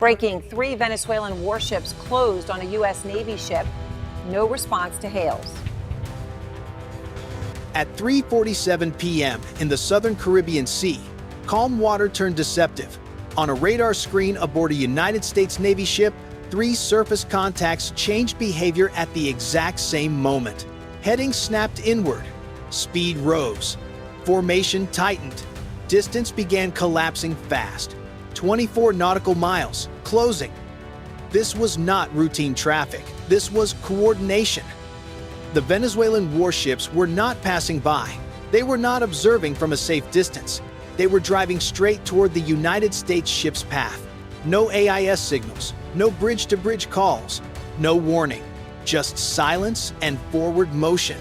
Breaking, 3 Venezuelan warships closed on a U.S. Navy ship. No response to hails. At 3:47 p.m. in the southern Caribbean Sea, calm water turned deceptive. On a radar screen aboard a United States Navy ship, 3 surface contacts changed behavior at the exact same moment. Heading snapped inward. Speed rose. Formation tightened. Distance began collapsing fast. 24 nautical miles, closing. This was not routine traffic. This was coordination. The Venezuelan warships were not passing by. They were not observing from a safe distance. They were driving straight toward the United States ship's path. No AIS signals, no bridge-to-bridge calls, no warning, just silence and forward motion.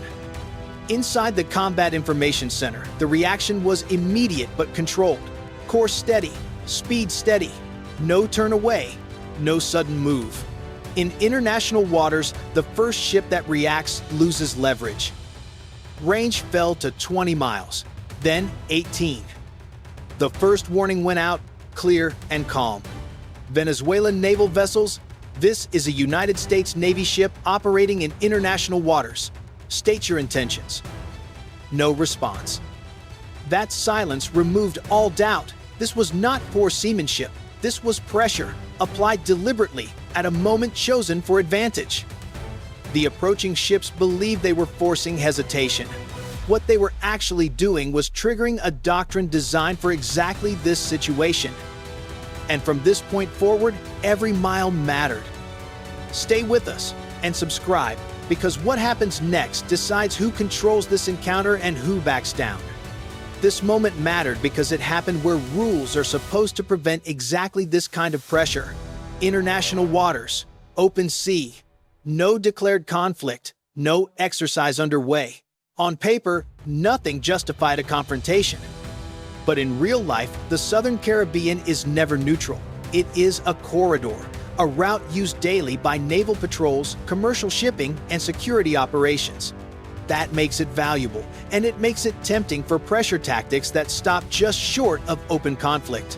Inside the Combat Information Center, the reaction was immediate but controlled. Course steady, speed steady, no turn away, no sudden move. In international waters, the first ship that reacts loses leverage. Range fell to 20 miles, then 18. The first warning went out, clear and calm. Venezuelan naval vessels, this is a United States Navy ship operating in international waters. State your intentions. No response. That silence removed all doubt. This was not poor seamanship. This was pressure, applied deliberately at a moment chosen for advantage. The approaching ships believed they were forcing hesitation. What they were actually doing was triggering a doctrine designed for exactly this situation. And from this point forward, every mile mattered. Stay with us and subscribe, because what happens next decides who controls this encounter and who backs down. This moment mattered because it happened where rules are supposed to prevent exactly this kind of pressure. International waters, open sea, no declared conflict, no exercise underway. On paper, nothing justified a confrontation. But in real life, the Southern Caribbean is never neutral. It is a corridor, a route used daily by naval patrols, commercial shipping, and security operations. That makes it valuable, and it makes it tempting for pressure tactics that stop just short of open conflict.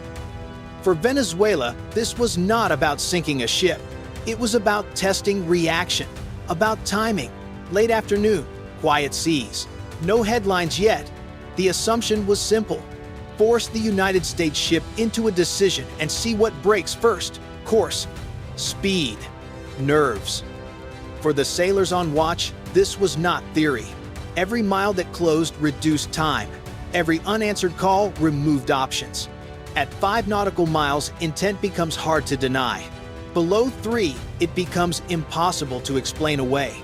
For Venezuela, this was not about sinking a ship. It was about testing reaction, about timing. Late afternoon, quiet seas. No headlines yet. The assumption was simple. Force the United States ship into a decision and see what breaks first. Course, speed, nerves. For the sailors on watch, this was not theory. Every mile that closed reduced time. Every unanswered call removed options. At 5 nautical miles, intent becomes hard to deny. Below 3, it becomes impossible to explain away.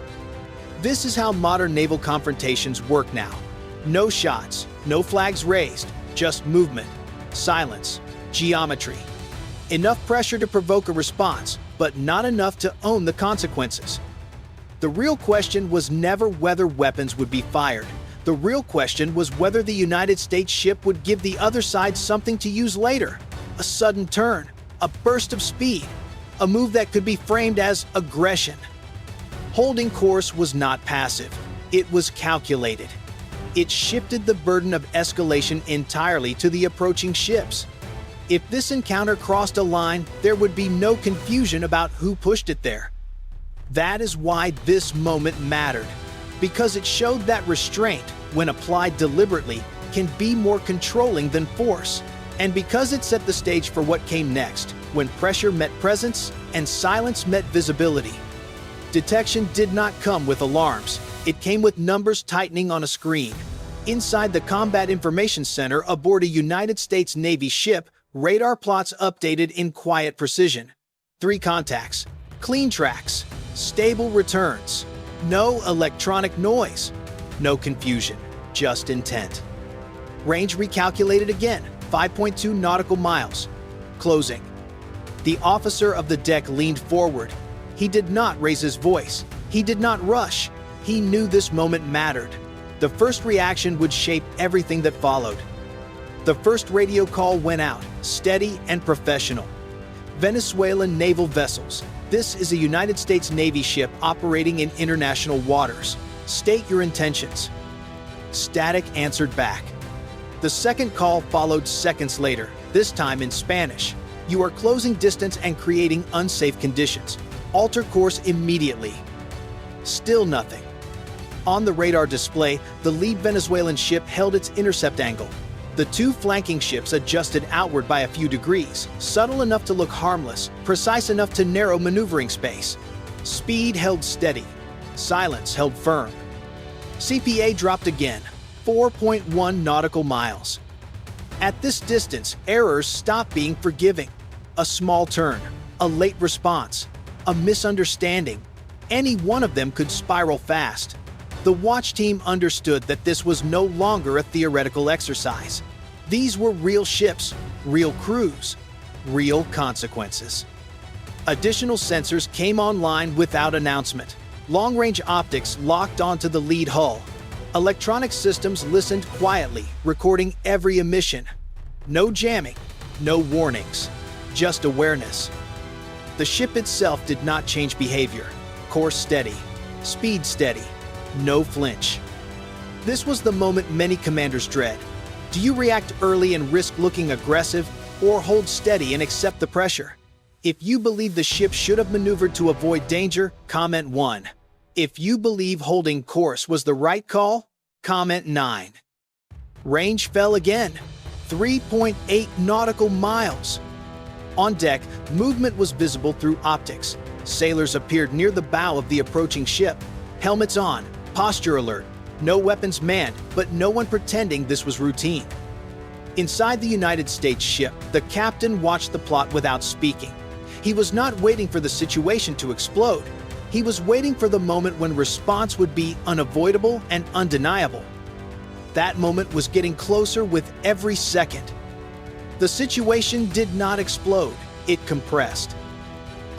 This is how modern naval confrontations work now. No shots, no flags raised, just movement, silence, geometry. Enough pressure to provoke a response, but not enough to own the consequences. The real question was never whether weapons would be fired. The real question was whether the United States ship would give the other side something to use later. A sudden turn, a burst of speed, a move that could be framed as aggression. Holding course was not passive. It was calculated. It shifted the burden of escalation entirely to the approaching ships. If this encounter crossed a line, there would be no confusion about who pushed it there. That is why this moment mattered, because it showed that restraint, when applied deliberately, can be more controlling than force, and because it set the stage for what came next, when pressure met presence and silence met visibility. Detection did not come with alarms. It came with numbers tightening on a screen. Inside the Combat Information Center aboard a United States Navy ship, radar plots updated in quiet precision. 3 contacts, clean tracks, stable returns. No electronic noise. No confusion, just intent. Range recalculated again, 5.2 nautical miles. Closing. The officer of the deck leaned forward. He did not raise his voice. He did not rush. He knew this moment mattered. The first reaction would shape everything that followed. The first radio call went out, steady and professional. Venezuelan naval vessels. This is a United States Navy ship operating in international waters. State your intentions. Static answered back. The second call followed seconds later, this time in Spanish. You are closing distance and creating unsafe conditions. Alter course immediately. Still nothing. On the radar display, the lead Venezuelan ship held its intercept angle. The two flanking ships adjusted outward by a few degrees, subtle enough to look harmless, precise enough to narrow maneuvering space. Speed held steady. Silence held firm. CPA dropped again, 4.1 nautical miles. At this distance, errors stop being forgiving. A small turn, a late response, a misunderstanding. Any one of them could spiral fast. The watch team understood that this was no longer a theoretical exercise. These were real ships, real crews, real consequences. Additional sensors came online without announcement. Long-range optics locked onto the lead hull. Electronic systems listened quietly, recording every emission. No jamming, no warnings, just awareness. The ship itself did not change behavior. Course steady, speed steady. No flinch. This was the moment many commanders dread. Do you react early and risk looking aggressive, or hold steady and accept the pressure? If you believe the ship should have maneuvered to avoid danger, comment 1. If you believe holding course was the right call, comment 9. Range fell again, 3.8 nautical miles. On deck, movement was visible through optics. Sailors appeared near the bow of the approaching ship. Helmets on, posture alert, no weapons manned, but no one pretending this was routine. Inside the United States ship, the captain watched the plot without speaking. He was not waiting for the situation to explode. He was waiting for the moment when response would be unavoidable and undeniable. That moment was getting closer with every second. The situation did not explode, it compressed.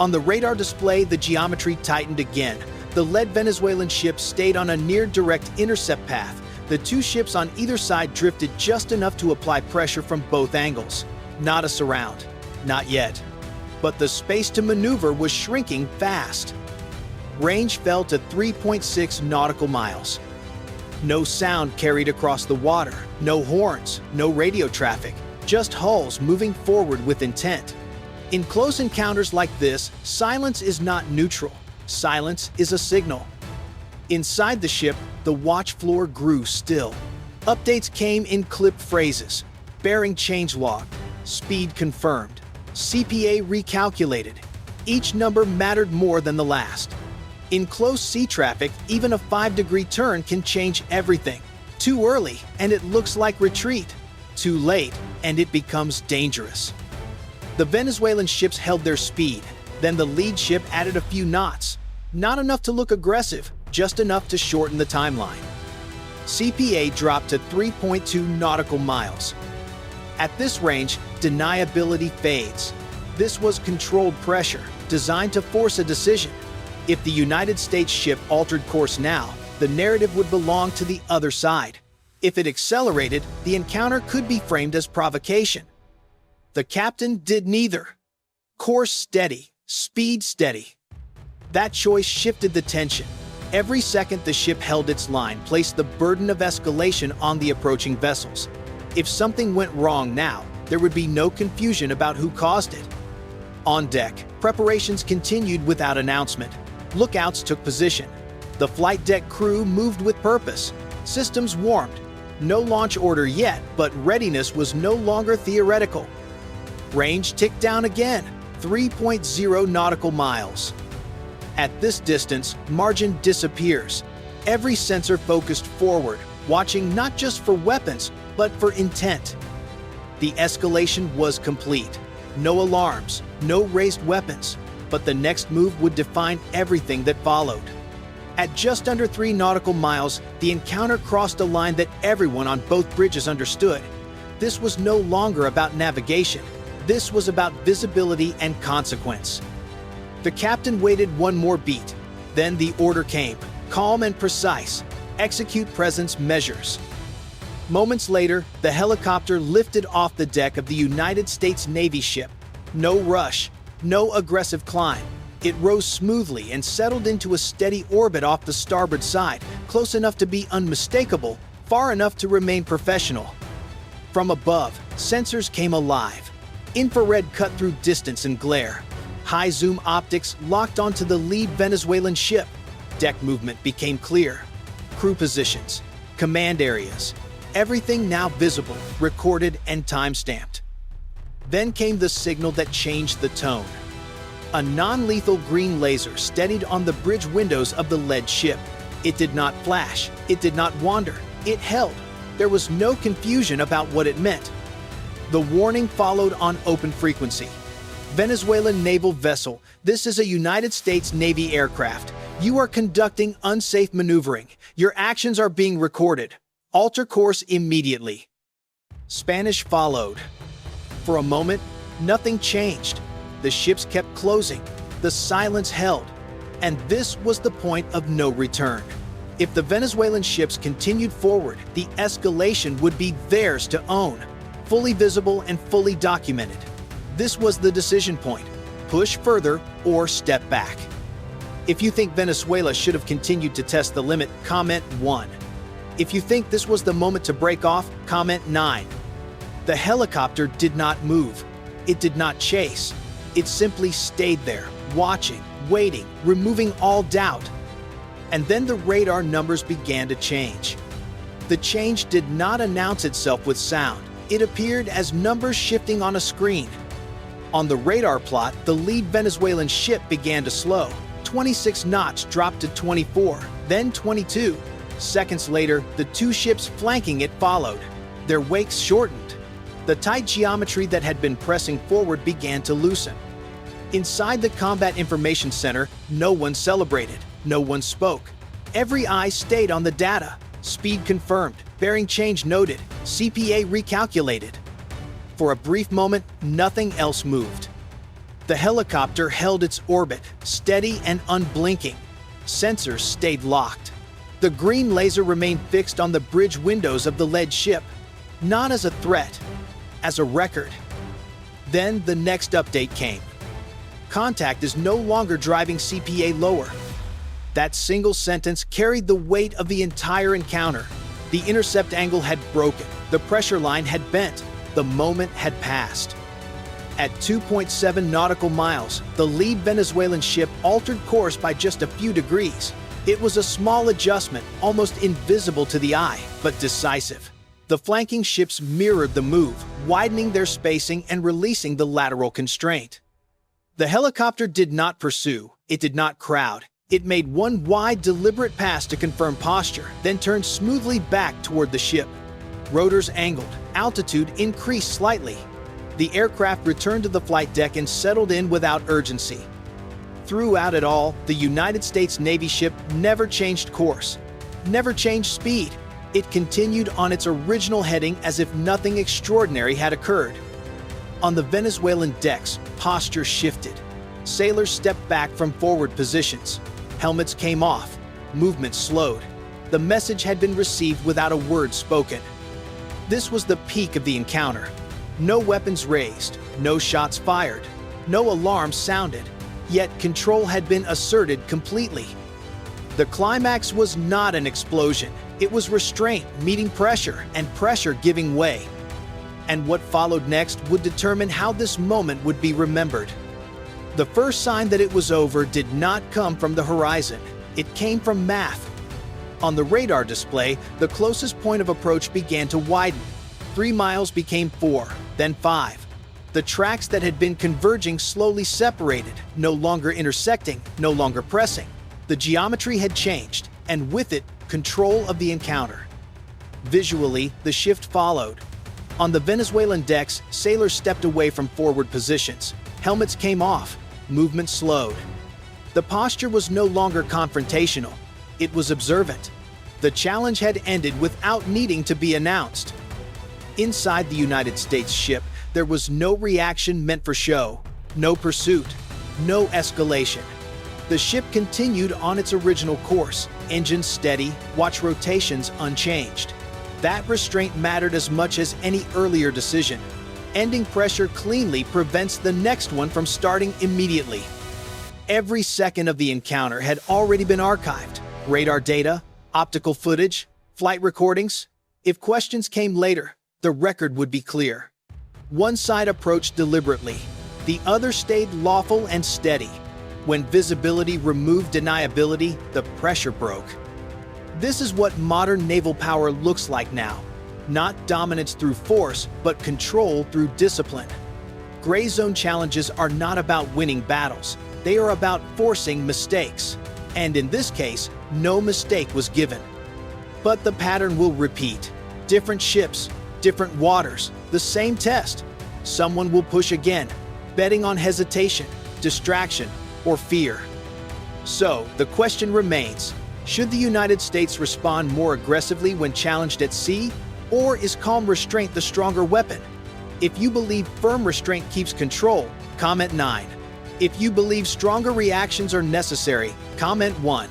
On the radar display, the geometry tightened again. The lead Venezuelan ship stayed on a near-direct intercept path. The two ships on either side drifted just enough to apply pressure from both angles. Not a surround. Not yet. But the space to maneuver was shrinking fast. Range fell to 3.6 nautical miles. No sound carried across the water. No horns. No radio traffic. Just hulls moving forward with intent. In close encounters like this, silence is not neutral. Silence is a signal. Inside the ship, the watch floor grew still. Updates came in clipped phrases. Bearing changelog. Speed confirmed. CPA recalculated. Each number mattered more than the last. In close sea traffic, even a 5-degree turn can change everything. Too early, and it looks like retreat. Too late, and it becomes dangerous. The Venezuelan ships held their speed. Then the lead ship added a few knots. Not enough to look aggressive, just enough to shorten the timeline. CPA dropped to 3.2 nautical miles. At this range, deniability fades. This was controlled pressure, designed to force a decision. If the United States ship altered course now, the narrative would belong to the other side. If it accelerated, the encounter could be framed as provocation. The captain did neither. Course steady, speed steady. That choice shifted the tension. Every second the ship held its line placed the burden of escalation on the approaching vessels. If something went wrong now, there would be no confusion about who caused it. On deck, preparations continued without announcement. Lookouts took position. The flight deck crew moved with purpose. Systems warmed. No launch order yet, but readiness was no longer theoretical. Range ticked down again, 3.0 nautical miles. At this distance, margin disappears. Every sensor focused forward, watching not just for weapons, but for intent. The escalation was complete. No alarms, no raised weapons, but the next move would define everything that followed. At just under 3 nautical miles, the encounter crossed a line that everyone on both bridges understood. This was no longer about navigation. This was about visibility and consequence. The captain waited one more beat. Then the order came, calm and precise. Execute presence measures. Moments later, the helicopter lifted off the deck of the United States Navy ship. No rush, no aggressive climb. It rose smoothly and settled into a steady orbit off the starboard side, close enough to be unmistakable, far enough to remain professional. From above, sensors came alive. Infrared cut through distance and glare. High-zoom optics locked onto the lead Venezuelan ship. Deck movement became clear. Crew positions, command areas, everything now visible, recorded, and time-stamped. Then came the signal that changed the tone. A non-lethal green laser steadied on the bridge windows of the lead ship. It did not flash. It did not wander. It held. There was no confusion about what it meant. The warning followed on open frequency. Venezuelan naval vessel, this is a United States Navy aircraft. You are conducting unsafe maneuvering. Your actions are being recorded. Alter course immediately. Spanish followed. For a moment, nothing changed. The ships kept closing. The silence held. And this was the point of no return. If the Venezuelan ships continued forward, the escalation would be theirs to own. Fully visible and fully documented. This was the decision point. Push further or step back. If you think Venezuela should have continued to test the limit, comment 1. If you think this was the moment to break off, comment 9. The helicopter did not move. It did not chase. It simply stayed there, watching, waiting, removing all doubt. And then the radar numbers began to change. The change did not announce itself with sound. It appeared as numbers shifting on a screen. On the radar plot, the lead Venezuelan ship began to slow. 26 knots dropped to 24, then 22. Seconds later, the two ships flanking it followed. Their wakes shortened. The tight geometry that had been pressing forward began to loosen. Inside the Combat Information Center, no one celebrated. No one spoke. Every eye stayed on the data. Speed confirmed. Bearing change noted. CPA recalculated. For a brief moment, nothing else moved. The helicopter held its orbit, steady and unblinking. Sensors stayed locked. The green laser remained fixed on the bridge windows of the lead ship, not as a threat, as a record. Then the next update came. Contact is no longer driving CPA lower. That single sentence carried the weight of the entire encounter. The intercept angle had broken. The pressure line had bent. The moment had passed. At 2.7 nautical miles, the lead Venezuelan ship altered course by just a few degrees. It was a small adjustment, almost invisible to the eye, but decisive. The flanking ships mirrored the move, widening their spacing and releasing the lateral constraint. The helicopter did not pursue. It did not crowd. It made one wide, deliberate pass to confirm posture, then turned smoothly back toward the ship. Rotors angled. Altitude increased slightly. The aircraft returned to the flight deck and settled in without urgency. Throughout it all, the United States Navy ship never changed course, never changed speed. It continued on its original heading as if nothing extraordinary had occurred. On the Venezuelan decks, posture shifted. Sailors stepped back from forward positions. Helmets came off. Movement slowed. The message had been received without a word spoken. This was the peak of the encounter. No weapons raised, no shots fired, no alarms sounded, yet control had been asserted completely. The climax was not an explosion. It was restraint meeting pressure and pressure giving way. And what followed next would determine how this moment would be remembered. The first sign that it was over did not come from the horizon. It came from math. On the radar display, the closest point of approach began to widen. 3 miles became 4, then 5. The tracks that had been converging slowly separated, no longer intersecting, no longer pressing. The geometry had changed, and with it, control of the encounter. Visually, the shift followed. On the Venezuelan decks, sailors stepped away from forward positions. Helmets came off. Movement slowed. The posture was no longer confrontational. It was observant. The challenge had ended without needing to be announced. Inside the United States ship, there was no reaction meant for show, no pursuit, no escalation. The ship continued on its original course, engines steady, watch rotations unchanged. That restraint mattered as much as any earlier decision. Ending pressure cleanly prevents the next one from starting immediately. Every second of the encounter had already been archived. Radar data, optical footage, flight recordings. If questions came later, the record would be clear. One side approached deliberately, the other stayed lawful and steady. When visibility removed deniability, the pressure broke. This is what modern naval power looks like now. Not dominance through force, but control through discipline. Gray zone challenges are not about winning battles. They are about forcing mistakes. And in this case, no mistake was given. But the pattern will repeat. Different ships, different waters, the same test. Someone will push again, betting on hesitation, distraction, or fear. So, the question remains, should the United States respond more aggressively when challenged at sea, or is calm restraint the stronger weapon? If you believe firm restraint keeps control, comment 9. If you believe stronger reactions are necessary, comment 1.